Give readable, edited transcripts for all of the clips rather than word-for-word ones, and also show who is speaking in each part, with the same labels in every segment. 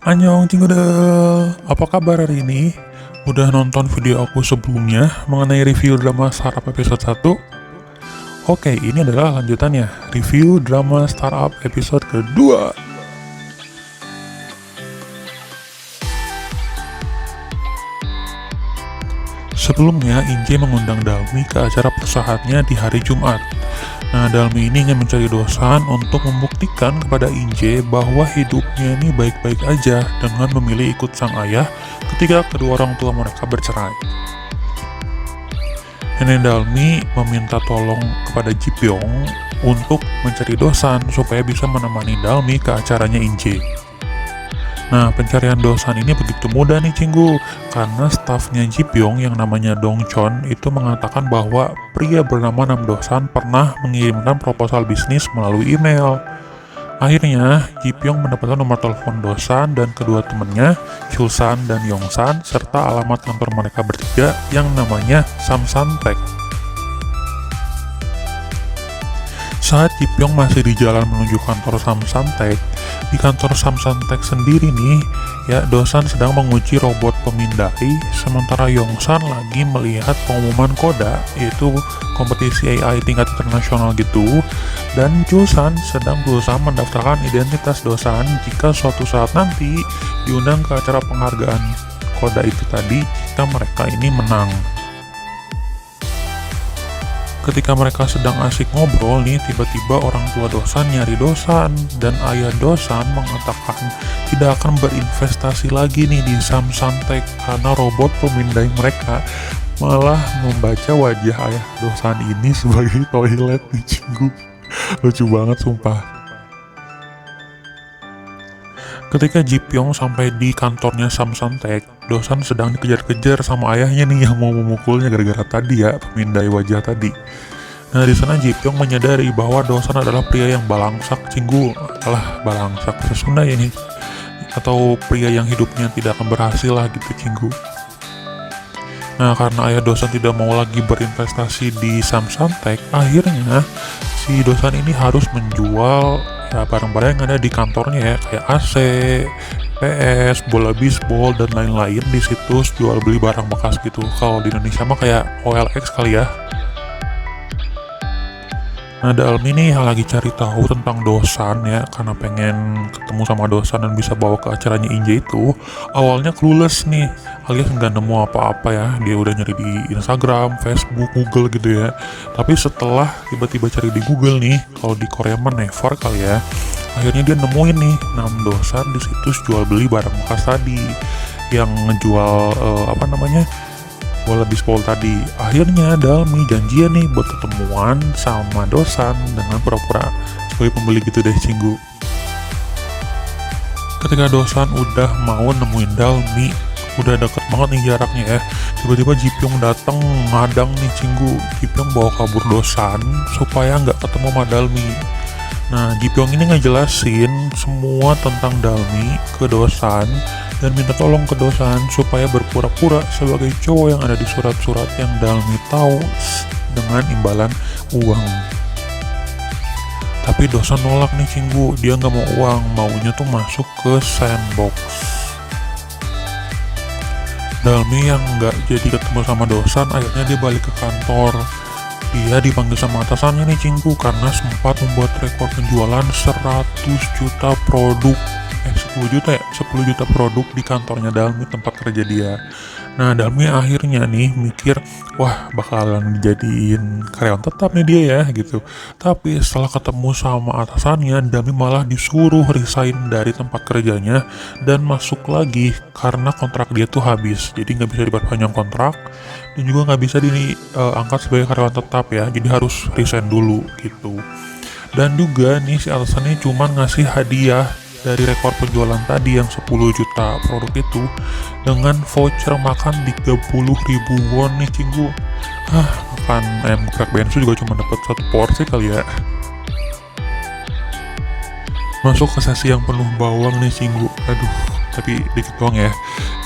Speaker 1: Annyeong Cinggude, apa kabar hari ini? Udah nonton video aku sebelumnya mengenai review drama Startup episode 1? Oke, ini adalah lanjutannya, review drama Startup episode kedua. Sebelumnya, Inje mengundang Dalmi ke acara perusahaannya di hari Jumat. Nah, Dalmi ini ingin mencari dosan untuk membuktikan kepada Inje bahwa hidupnya ini baik-baik aja dengan memilih ikut sang ayah ketika kedua orang tua mereka bercerai. Nenek Dalmi meminta tolong kepada Ji Pyong untuk mencari dosan supaya bisa menemani Dalmi ke acaranya Inje. Nah, pencarian dosan ini begitu mudah nih Cinggu, karena stafnya Ji Pyong yang namanya Dong Chon itu mengatakan bahwa pria bernama Nam Dosan pernah mengirimkan proposal bisnis melalui email. Akhirnya, Ji Pyong mendapatkan nomor telepon Dosan dan kedua temannya, Chulsan dan Yongsan, serta alamat kantor mereka bertiga yang namanya Samsan Tech. Saat Ji Pyong masih di jalan menuju kantor Samsan Tech, di kantor Samsan Tech sendiri nih, ya Dosan sedang menguji robot pemindai, sementara Yongsan lagi melihat pengumuman Koda, yaitu kompetisi AI tingkat internasional gitu, dan Chulsan sedang berusaha mendaftarkan identitas Dosan jika suatu saat nanti diundang ke acara penghargaan Koda itu tadi jika mereka ini menang. Ketika mereka sedang asik ngobrol nih, tiba-tiba orang tua Dosan nyari Dosan, dan ayah Dosan mengatakan tidak akan berinvestasi lagi nih di Samsan Tech karena robot pemindai mereka malah membaca wajah ayah Dosan ini sebagai toilet nih Cinggu. Lucu banget sumpah. Ketika Ji Pyong sampai di kantornya Samsan Tech, Dosan sedang dikejar-kejar sama ayahnya nih yang mau memukulnya gara-gara tadi ya, pemindai wajah tadi. Nah, di sana Ji Pyong menyadari bahwa Dosan adalah pria yang balangsak Cinggu, balangsak sesunda ya nih, atau pria yang hidupnya tidak akan berhasil lah gitu Cinggu. Nah, karena ayah Dosan tidak mau lagi berinvestasi di Samsan Tech, akhirnya si Dosan ini harus menjual ya barang-barang yang ada di kantornya ya, kayak AC, PS, bola bisbol, dan lain-lain di situs jual beli barang bekas gitu. Kalau di Indonesia mah kayak OLX kali ya. Nah, Dalmi nih yang lagi cari tahu tentang Dosan ya, karena pengen ketemu sama Dosan dan bisa bawa ke acaranya Inje itu. Awalnya clueless nih, alias nggak nemu apa-apa ya. Dia udah nyari di Instagram, Facebook, Google gitu ya. Tapi setelah tiba-tiba cari di Google nih, kalau di Korea mah never kali ya, akhirnya dia nemuin nih Nam Dosan di situs jual beli barang bekas tadi yang ngejual bola bisbol tadi. Akhirnya Dalmi janjian nih buat ketemuan sama Dosan dengan pura-pura sebagai pembeli gitu deh Cinggu. Ketika Dosan udah mau nemuin Dalmi, udah deket banget nih jaraknya ya, tiba-tiba Ji Pyong dateng ngadang nih Cinggu. Ji Pyong bawa kabur Dosan supaya nggak ketemu sama Dalmi. Nah, Ji Pyong ini ngejelasin semua tentang Dalmi ke Dosan dan minta tolong ke Dosan supaya berpura-pura sebagai cowok yang ada di surat-surat yang Dalmi tahu dengan imbalan uang. Tapi Dosan nolak nih Cinggu, dia nggak mau uang, maunya tuh masuk ke sandbox. Dalmi yang nggak jadi ketemu sama Dosan, akhirnya dia balik ke kantor. Dia dipanggil sama atasannya nih Cinggu karena sempat membuat rekor penjualan 100 juta produk 10 juta produk di kantornya Dalmi, tempat kerja dia. Nah, Dalmi akhirnya nih mikir, wah bakalan dijadiin karyawan tetap nih dia ya gitu. Tapi setelah ketemu sama atasannya, Dalmi malah disuruh resign dari tempat kerjanya dan masuk lagi karena kontrak dia tuh habis. Jadi nggak bisa diperpanjang kontrak dan juga nggak bisa diangkat sebagai karyawan tetap ya. Jadi harus resign dulu gitu. Dan juga nih si atasannya cuma ngasih hadiah dari rekor penjualan tadi yang 10 juta produk itu dengan voucher makan 30.000 won nih Cinggu. Makan ayam geprek bensu juga cuma dapat 1 porsi kali ya. Masuk ke sesi yang penuh bawang nih Cinggu. Aduh, tapi dikit doang ya.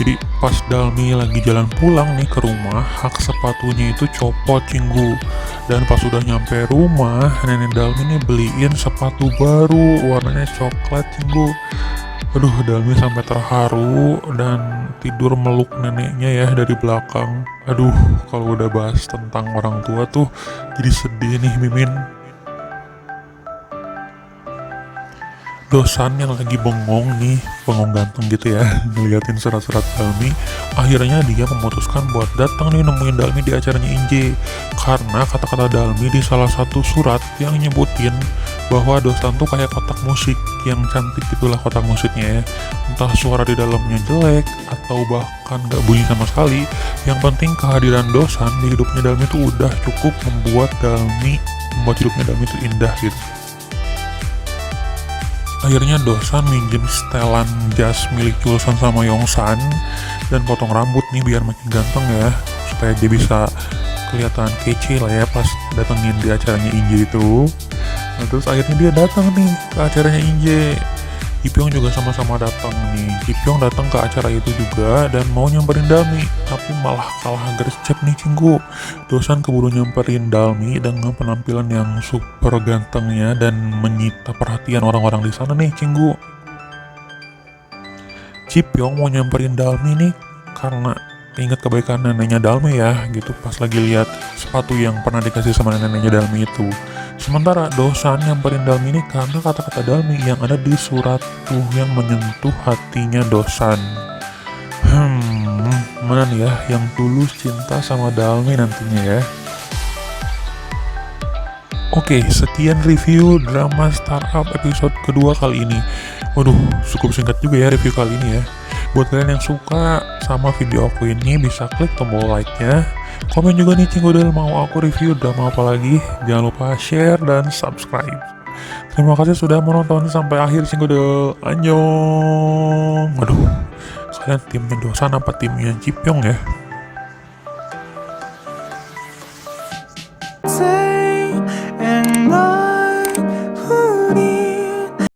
Speaker 1: Jadi pas Dalmi lagi jalan pulang nih ke rumah, hak sepatunya itu copot Cinggu. Dan pas sudah nyampe rumah, nenek Dalmi nih beliin sepatu baru warnanya coklat Cinggu. Aduh, Dalmi sampai terharu dan tidur meluk neneknya ya dari belakang. Aduh, kalau udah bahas tentang orang tua tuh jadi sedih nih Mimin. Dosan yang lagi bengong nih, bengong ganteng gitu ya, ngeliatin surat-surat Dalmi. Akhirnya dia memutuskan buat datang nih nemuin Dalmi di acaranya Inje. Karena kata-kata Dalmi di salah satu surat yang nyebutin bahwa Dosan tuh kayak kotak musik, yang cantik gitulah kotak musiknya ya. Entah suara di dalamnya jelek atau bahkan gak bunyi sama sekali, yang penting kehadiran Dosan di hidupnya Dalmi tuh udah cukup membuat hidupnya Dalmi tuh indah gitu. Akhirnya Dosan minjem setelan jas milik Julsan sama Yongsan dan potong rambut nih biar makin ganteng ya, supaya dia bisa kelihatan kece lah ya pas datengin di acaranya Inje itu. Nah terus akhirnya dia datang nih ke acaranya Inje. Jipyong juga sama-sama datang nih. Jipyong datang ke acara itu juga dan mau nyamperin Dalmi, tapi malah kalah gercep nih Cinggu. Dosan keburu nyamperin Dalmi dengan penampilan yang super gantengnya dan menyita perhatian orang-orang di sana nih Cinggu. Jipyong mau nyamperin Dalmi nih karena ingat kebaikan neneknya Dalmi ya gitu, pas lagi lihat sepatu yang pernah dikasih sama neneknya Dalmi itu. Sementara Dosan nyamperin Dalmi ini karena kata-kata Dalmi yang ada di surat tuh yang menyentuh hatinya Dosan. Mana nih ya yang tulus cinta sama Dalmi nantinya ya. Oke, sekian review drama startup episode kedua kali ini. Waduh, cukup singkat juga ya review kali ini ya. Buat kalian yang suka sama video aku ini, bisa klik tombol like-nya. Komen juga nih Cinggodel mau aku review drama apa lagi. Jangan lupa share dan subscribe. Terima kasih sudah menonton sampai akhir Cinggodel. Annyeong. Waduh, kalian timnya Dosan apa timnya Jipyong ya?